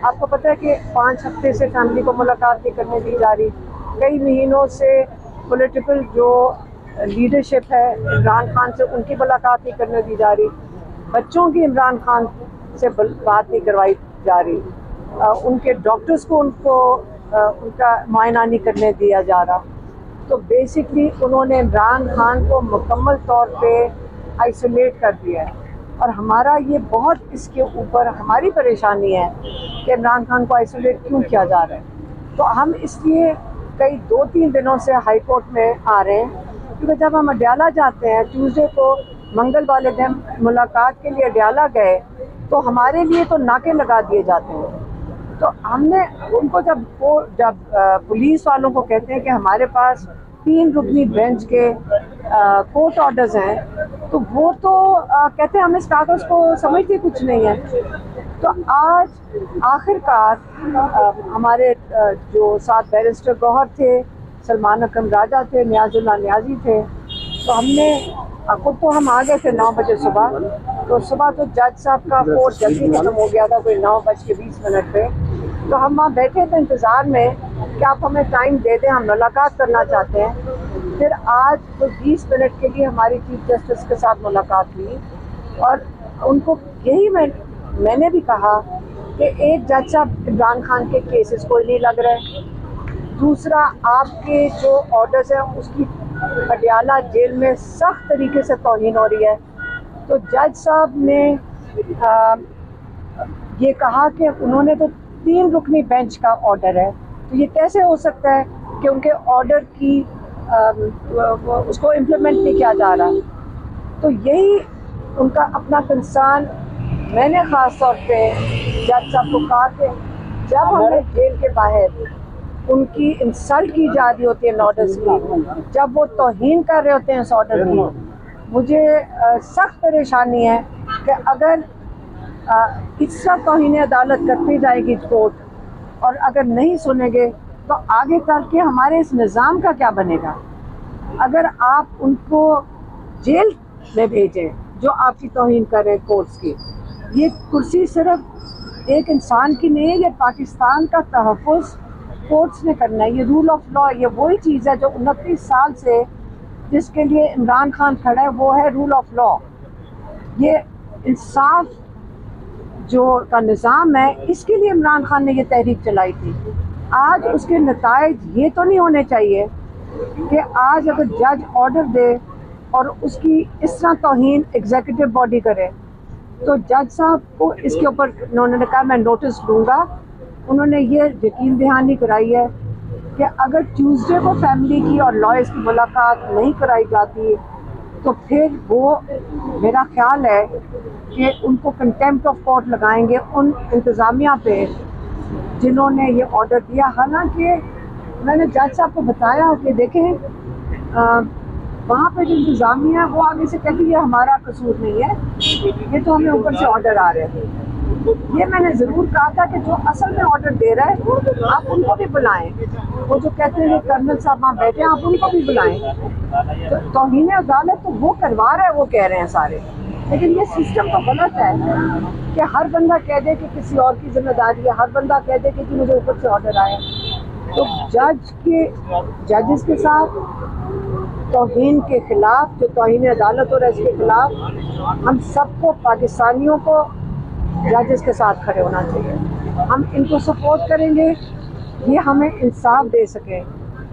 आपको पता है कि 5 हफ्ते से फैमिली को मुलाकात नहीं करने दी जा रही। कई महीनों से पॉलिटिकल जो लीडरशिप है इमरान खान से, उनकी मुलाकात नहीं करने दी जा रही। बच्चों की इमरान खान से बात नहीं करवाई जा रही। उनके डॉक्टर्स को उनका मुआयना नहीं करने दिया जा रहा। तो बेसिकली उन्होंने इमरान खान को मुकम्मल तौर पे आइसोलेट कर दिया है। और हमारा ये बहुत इसके ऊपर हमारी परेशानी है कि इमरान खान को आइसोलेट क्यों किया जा रहा है। तो हम इसलिए कई 2-3 दिनों से हाई कोर्ट में आ रहे हैं, क्योंकि जब हम अडयाला जाते हैं ट्यूसडे को, मंगल वाले दिन मुलाकात के लिए अडयाला गए तो हमारे लिए तो नाके लगा दिए जाते हैं। तो हमने उनको जब पुलिस वालों को कहते हैं कि हमारे पास 3 रुकनी बेंच के कोर्ट ऑर्डर्स हैं, तो वो तो कहते हैं हम इस कागज़ को समझते कुछ नहीं है। तो आज आखिरकार हमारे जो साथ बैरिस्टर गौहर थे, सलमान अकरम राजा थे, नियाजुल्लाह नियाजी थे, तो हमने खुद तो हम आ गए थे 9 बजे सुबह। तो सुबह तो जज साहब का कोर्ट जल्दी खत्म हो गया था, कोई 9:20 पे। तो हम वहाँ बैठे थे इंतज़ार में कि आप हमें टाइम दे दें, हम मुलाकात करना चाहते हैं। फिर आज तो 20 मिनट के लिए हमारी चीफ जस्टिस के साथ मुलाकात हुई और उनको यही मैंने भी कहा कि एक जज साहब इमरान खान के केसेस कोई नहीं लग रहे, दूसरा आपके जो ऑर्डर्स हैं उसकी पटियाला जेल में सख्त तरीके से तौहीन हो रही है। तो जज साहब ने ये कहा कि उन्होंने तो 3 रुकनी बेंच का ऑर्डर है, तो ये कैसे हो सकता है कि उनके ऑर्डर की उसको इम्प्लीमेंट नहीं किया जा रहा। तो यही उनका अपना कंसर्न मैंने ख़ास तौर पे जज साहब को कहा कि जब हमें जेल के बाहर उनकी इंसल्ट की जा रही होती है ऑर्डर्स की, जब वो तौहीन कर रहे होते हैं इस ऑर्डर की, मुझे सख्त परेशानी है कि अगर इस तरह तौहीन अदालत करती जाएगी कोर्ट और अगर नहीं सुनेंगे तो आगे चल के हमारे इस निज़ाम का क्या बनेगा। अगर आप उनको जेल में भेजें जो आपकी तौहीन करें कोर्ट्स की, ये कुर्सी सिर्फ एक इंसान की नहीं है, ये पाकिस्तान का तहफ़्फ़ुज़ कोर्ट्स ने करना है। ये रूल ऑफ लॉ, ये वही चीज़ है जो 29 साल से जिसके लिए इमरान खान खड़ा है, वो है रूल ऑफ लॉ। ये इंसाफ जो का निज़ाम है, इसके लिए इमरान खान ने ये तहरीक चलाई थी। आज उसके नताइज ये तो नहीं होने चाहिए कि आज अगर जज ऑर्डर दे और उसकी इस तरह तौहीन एग्जीक्यूटिव बॉडी करे, तो जज साहब को इसके ऊपर उन्होंने कहा मैं नोटिस दूंगा। उन्होंने ये यकीन दहानी कराई है कि अगर ट्यूसडे को फैमिली की और लॉयर्स की मुलाकात नहीं कराई जाती तो फिर वो मेरा ख्याल है कि उनको कंटेम्प्ट ऑफ कोर्ट लगाएंगे उन इंतज़ामिया पे जिन्होंने ये ऑर्डर दिया। हालांकि मैंने जज साहब को बताया कि देखें वहाँ पे जो इंतज़ामिया है वो आगे से कहती है हमारा कसूर नहीं है, ये तो हमें ऊपर से ऑर्डर आ रहे हैं। ये मैंने ज़रूर कहा था कि जो असल में ऑर्डर दे रहा है आप उनको भी बुलाएं, वो जो कहते हैं कर्नल साहब वहाँ बैठे हैं आप उनको भी बुलाएं। तो तौहीन अदालत तो वो करवा रहा है, वो कह रहे हैं सारे, लेकिन ये सिस्टम तो गलत है कि हर बंदा कह दे कि किसी और की जिम्मेदारी है, हर बंदा कह दे कि मुझे ऊपर से ऑर्डर आया। तो जजेस के साथ तौहीन के ख़िलाफ़, जो तौहीन अदालत और इसके ख़िलाफ़ हम सबको पाकिस्तानियों को जजेस के साथ खड़े होना चाहिए। हम इनको सपोर्ट करेंगे, ये हमें इंसाफ दे सकें।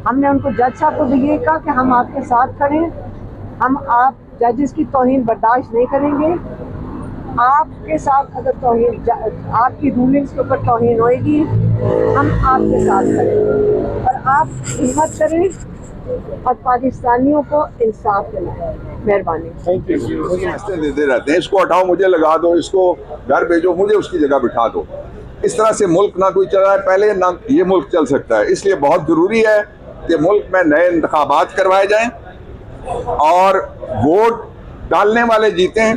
हमने उनको जज साहब को भी ये कहा कि हम आपके साथ खड़े हैं, हम आप जजेस की तौहीन बर्दाश्त नहीं करेंगे। आपके साथ अगर तौहीन, आपकी रूलिंग्स के ऊपर तौहीन होएगी, हम आपके साथ खड़े और आप हिम्मत करें और पाकिस्तानियों को इंसाफ दिलाएं। मेहरबानी। Thank you. मुझे देते रहते हैं, इसको हटाओ, मुझे लगा दो, इसको घर भेजो, मुझे उसकी जगह बिठा दो। इस तरह से मुल्क ना कोई चला है पहले, ना ये मुल्क चल सकता है। इसलिए बहुत ज़रूरी है कि मुल्क में नए इंतखाबात करवाए जाएं और वोट डालने वाले जीतें,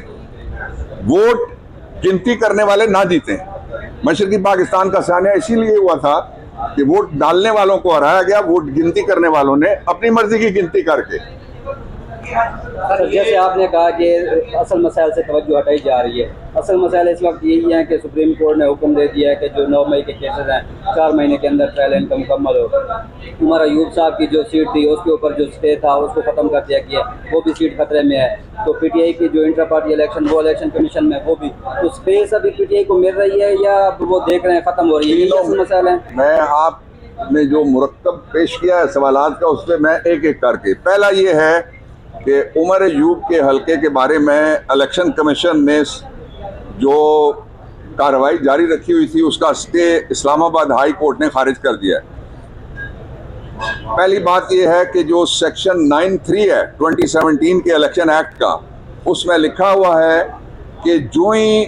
वोट गिनती करने वाले ना जीतें। मशरकी पाकिस्तान का सानिया इसीलिए हुआ था कि वोट डालने वालों को हराया गया, वोट गिनती करने वालों ने अपनी मर्जी की गिनती करके सर जैसे आपने कहा कि असल मसाइल से तवज्जो हटाई जा रही है, असल मसाइल इस वक्त यही हैं कि सुप्रीम कोर्ट ने हुक्म दे दिया है कि जो 9 मई के केसेस हैं 4 महीने के अंदर ट्रायल इनका मुकम्मल हो। उमर अयूब साहब की जो सीट थी उसके ऊपर जो स्टे था उसको ख़त्म कर दिया गया, वो भी सीट खतरे में है। तो PTI की जो इंटर पार्टी इलेक्शन वो इलेक्शन कमीशन में वो भी, तो स्पेस अभी PTI को मिल रही है या वो देख रहे हैं ख़त्म हो रही है, ये असल मसाइल हैं। मैं आपने जो मुरक्कब पेश किया है सवालात का, उसमें मैं एक एक करके, पहला ये है कि उमर अयूब के हलके के बारे में इलेक्शन कमीशन ने जो कार्रवाई जारी रखी हुई थी उसका स्टे इस्लामाबाद हाई कोर्ट ने खारिज कर दिया है। पहली बात यह है कि जो सेक्शन 9(3) है 2017 के इलेक्शन एक्ट का, उसमें लिखा हुआ है कि जो ही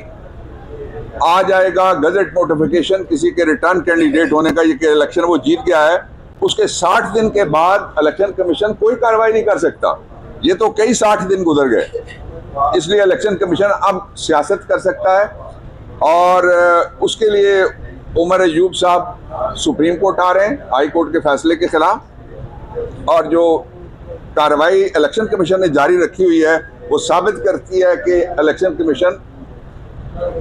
आ जाएगा गजट नोटिफिकेशन किसी के रिटर्न कैंडिडेट होने का, ये कि इलेक्शन वो जीत गया है, उसके 60 दिन के बाद इलेक्शन कमीशन कोई कार्रवाई नहीं कर सकता। ये तो कई 60 दिन गुजर गए, इसलिए इलेक्शन कमीशन अब सियासत कर सकता है। और उसके लिए उमर अयूब साहब सुप्रीम कोर्ट आ रहे हैं हाई कोर्ट के फैसले के खिलाफ, और जो कार्रवाई इलेक्शन कमीशन ने जारी रखी हुई है वो साबित करती है कि इलेक्शन कमीशन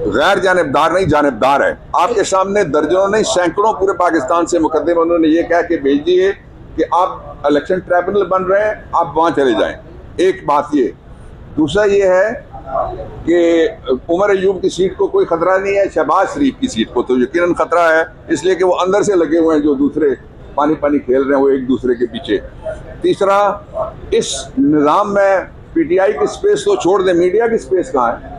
गैर जानिबदार नहीं जानिबदार है। आपके सामने दर्जनों नहीं सैकड़ों पूरे पाकिस्तान से मुकदमे उन्होंने ये कह के भेज दिए कि आप इलेक्शन ट्राइब्यूनल बन रहे हैं, आप वहाँ चले जाएं। एक बात ये, दूसरा ये है कि उमर अयूब की सीट को कोई खतरा नहीं है, शहबाज शरीफ की सीट को तो यकीनन खतरा है, इसलिए कि वो अंदर से लगे हुए हैं, जो दूसरे पानी पानी खेल रहे हैं वो एक दूसरे के पीछे। तीसरा, इस निज़ाम में PTI की स्पेस तो छोड़ दें, मीडिया की स्पेस कहाँ है,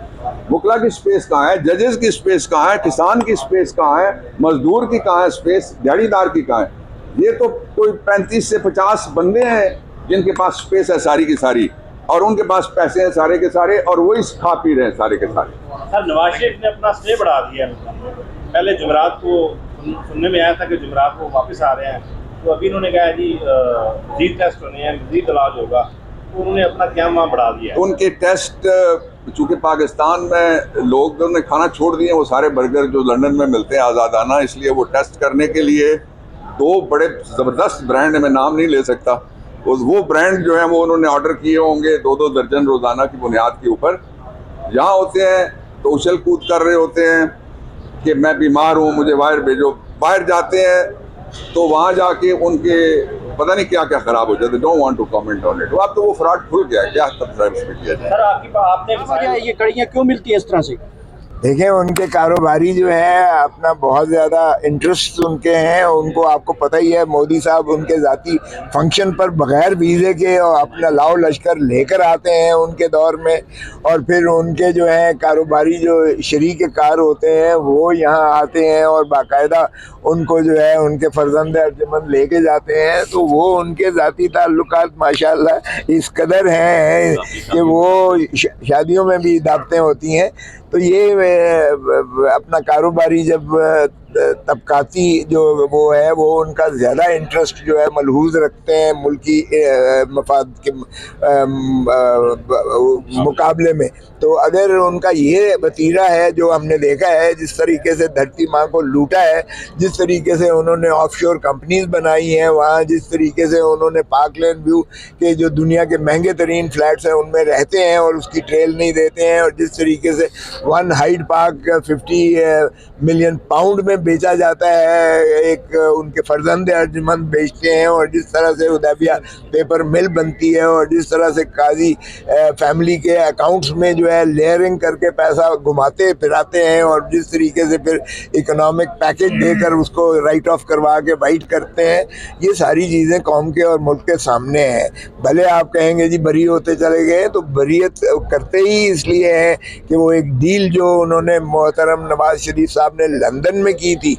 वकला की स्पेस कहाँ है, जजेस की स्पेस कहाँ है, किसान की स्पेस कहाँ है, मजदूर की कहाँ है स्पेस, दिहाड़ीदार की कहाँ है। ये तो कोई 35 से 50 बंदे हैं जिनके पास स्पेस है सारी की सारी, और उनके पास पैसे हैं सारे के सारे, और वही खा पी रहे हैं सारे के सारे। सर नवाज शरीफ ने अपना स्टे बढ़ा दिया, पहले जुमेरात को सुनने में आया था कि जुमेरात को वापस आ रहे हैं, तो अभी इन्होंने कहा जी मजीद टेस्ट होने हैं, मजीद इलाज होगा, तो उन्होंने अपना क़याम वहाँ बढ़ा दिया। उनके टेस्ट, चूँकि पाकिस्तान में लोग ने खाना छोड़ दिए, वो सारे बर्गर जो लंदन में मिलते हैं आज़ादाना, इसलिए वो टेस्ट करने के लिए 2 बड़े ज़बरदस्त ब्रांड, मैं नाम नहीं ले सकता, वो ब्रांड जो है वो उन्होंने ऑर्डर किए होंगे 2-2 दर्जन रोज़ाना की बुनियाद के ऊपर। यहाँ होते हैं तो उछल कूद कर रहे होते हैं कि मैं बीमार हूँ, मुझे बाहर भेजो, बाहर जाते हैं तो वहाँ जाके उनके पता नहीं क्या क्या खराब हो जाता है। Don't want to comment on it. अब तो वो फ्रॉड खुल गया है, क्या तब किया जाए। सर आपने ये कड़ियाँ क्यों मिलती है इस तरह से? देखें, उनके कारोबारी जो है अपना बहुत ज़्यादा इंटरेस्ट उनके हैं, उनको आपको पता ही है, मोदी साहब उनके ज़ाती फंक्शन पर बग़ैर वीज़े के और अपना लाओ लश्कर लेकर आते हैं उनके दौर में, और फिर उनके जो है कारोबारी जो शरीक कार होते हैं वो यहाँ आते हैं और बाकायदा उनको जो है उनके फर्जंद अर्जुमंद लेके जाते हैं। तो वो उनके ज़ाती ताल्लुकात माशाल्लाह इस कदर हैं कि वो शादियों में भी दावतें होती हैं। तो ये अपना कारोबारी जब तबकाती जो वो है वो उनका ज़्यादा इंटरेस्ट जो है मलहूज़ रखते हैं मुल्की मफाद के मुकाबले में। तो अगर उनका ये वतीरा है जो हमने देखा है, जिस तरीके से धरती माँ को लूटा है, जिस तरीके से उन्होंने ऑफशोर कंपनीज बनाई हैं वहाँ, जिस तरीके से उन्होंने पार्कलैंड व्यू के जो दुनिया के महंगे तरीन फ्लैट्स हैं उनमें रहते हैं और उसकी ट्रेल नहीं देते हैं, और जिस तरीके से 1 हाइड पार्क 50 मिलियन पाउंड में बेचा जाता है, एक उनके फर्जंद अर्जुमंद बेचते हैं, और जिस तरह से हुदैबिया पेपर मिल बनती है, और जिस तरह से काजी फैमिली के अकाउंट्स में जो है लेयरिंग करके पैसा घुमाते फिराते हैं, और जिस तरीके से फिर इकोनॉमिक पैकेज देकर उसको राइट ऑफ करवा के वाइट करते हैं, ये सारी चीज़ें कौम के और मुल्क के सामने हैं। भले आप कहेंगे जी बरी होते चले गए, तो बरीयत करते ही इसलिए हैं कि वो एक डील जो उन्होंने मोहतरम नवाज शरीफ साहब ने लंदन में की थी,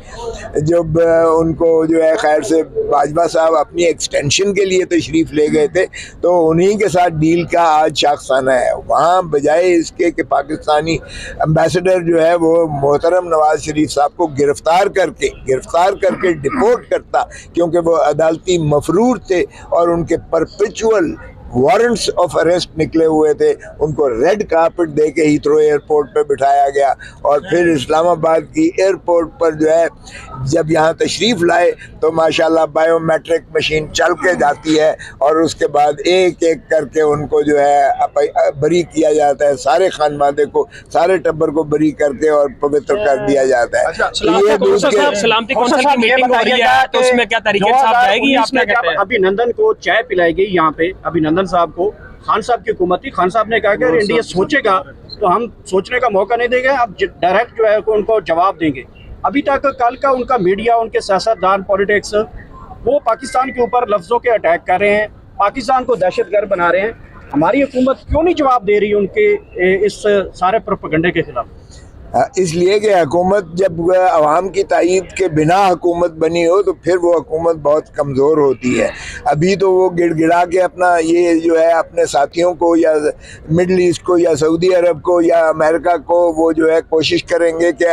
जब उनको जो है खैर से बाजवा साहब अपनी एक्सटेंशन के लिए तशरीफ़ ले गए थे, तो उन्हीं के साथ डील का आज शाखसाना है। वहाँ बजाय इसके कि पाकिस्तानी एम्बेसडर जो है वो मोहतरम नवाज शरीफ साहब को गिरफ़्तार करके डिपोर्ट करता, क्योंकि वो अदालती मफरूर थे और उनके परपेचुअल वारंट्स ऑफ अरेस्ट निकले हुए थे, उनको रेड कार्पेट दे के हीथ्रो एयरपोर्ट पे बिठाया गया और फिर इस्लामाबाद की एयरपोर्ट पर जो है जब यहाँ तशरीफ़ लाए तो माशाल्लाह बायोमेट्रिक मशीन चल के जाती है और उसके बाद एक एक करके उनको जो है बरी किया जाता है, सारे खानवादे को, सारे टब्बर को बरी करके और पवित्र कर दिया जाता है। तो ये दूध के सलामती कौंसिल की मीटिंग हो रही है तो उसमें क्या तरीके साहब जाएगी, आप क्या कहते हैं? अभिनंदन को चाय पिलाई गई यहाँ पे, अभिनंदन साहब को, खान साहब की हुकूमत थी, खान साहब ने कहा कि अगर इंडिया सोचेगा तो हम सोचने का मौका नहीं देंगे, अब डायरेक्ट जो है उनको जवाब देंगे। अभी तक कल का उनका मीडिया, उनके सियासतदान, पॉलिटिक्स, वो पाकिस्तान के ऊपर लफ्ज़ों के अटैक कर रहे हैं, पाकिस्तान को दहशतगर्द बना रहे हैं। हमारी हुकूमत क्यों नहीं जवाब दे रही उनके इस सारे प्रोपेगेंडे के खिलाफ? इसलिए कि हुकूमत जब अवाम की तायीद के बिना हुकूमत बनी हो तो फिर वो हुकूमत बहुत कमज़ोर होती है। अभी तो वो गिड़गिड़ा के अपना ये जो है अपने साथियों को या मिडल ईस्ट को या सऊदी अरब को या अमेरिका को वो जो है कोशिश करेंगे कि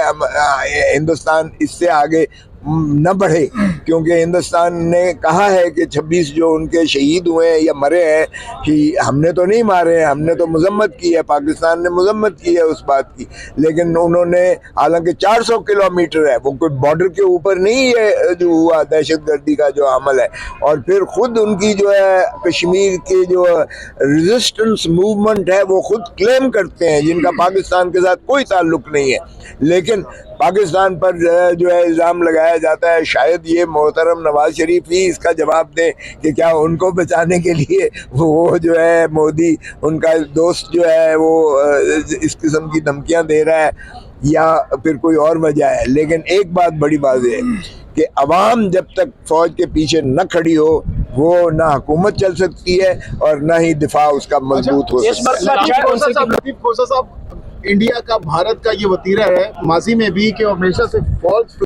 हिंदुस्तान इससे आगे न बढ़े, क्योंकि हिंदुस्तान ने कहा है कि 26 जो उनके शहीद हुए हैं या मरे हैं कि हमने तो नहीं मारे हैं, हमने तो मजम्मत की है, पाकिस्तान ने मजम्मत की है उस बात की, लेकिन उन्होंने हालांकि 400 किलोमीटर है, वो कोई बॉर्डर के ऊपर नहीं है जो हुआ दहशतगर्दी का जो अमल है। और फिर खुद उनकी जो है कश्मीर के जो रेजिस्टेंस मूवमेंट है वो खुद क्लेम करते हैं, जिनका पाकिस्तान के साथ कोई ताल्लुक नहीं है, लेकिन पाकिस्तान पर जो है इल्ज़ाम लगाया जाता है। शायद ये मोहतरम नवाज शरीफ ही इसका जवाब दें कि क्या उनको बचाने के लिए वो जो है मोदी उनका दोस्त जो है वो इस किस्म की धमकियां दे रहा है या फिर कोई और वजह है। लेकिन एक बात बड़ी बात है कि अवाम जब तक फौज के पीछे न खड़ी हो वो ना हुकूमत चल सकती है और ना ही दिफा उसका मजबूत हो सकता है। इंडिया का, भारत का ये वतीरा है माजी में भी कि हमेशा से फॉल्स